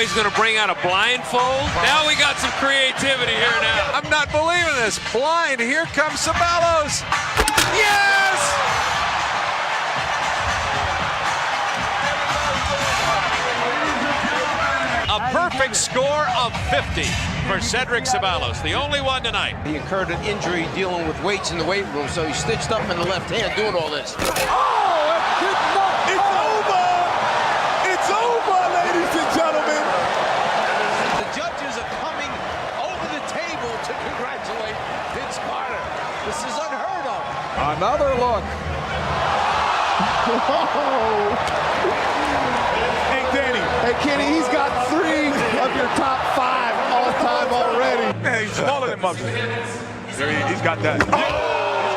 he's going to bring out a blindfold. Now we got some creativity here now. I'm not believing this. Blind. Here comes Ceballos. Yes! A perfect score of 50 for Cedric Ceballos, the only one tonight. He incurred an injury dealing with weights in the weight room, so he's stitched up in the left hand doing all this. Oh, it's over! It's over, ladies and gentlemen! The judges are coming over the table to congratulate Vince Carter. This is unheard of. Another look. Hey, Danny. Hey, Kenny, he's got 3 of your top 5 all time already. Man, he's smaller than Muggsy. He's got that. Oh! He's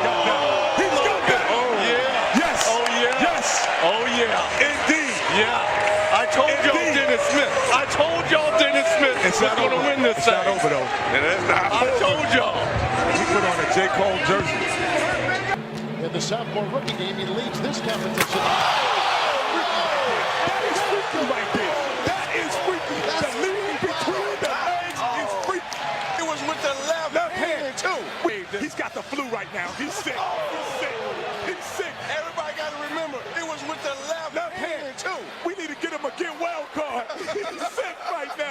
got that. He's got that. Oh, yeah. Yes. Oh, yeah. Yes. Oh, yeah. Indeed. Yeah. I told y'all Dennis Smith. I told y'all Dennis Smith is going to win this It's thing. not over, though. It is not. I told y'all. He put on a J. Cole jersey. In the sophomore rookie game, he leads this competition. That is freaky right there. That is freaky. The lead between the legs is freaky. It was with the left hand, too. He's got the flu right now. He's sick. He's sick. He's sick. Everybody got to remember, it was with the left hand, too. We need to get him a get well card. He's sick right now.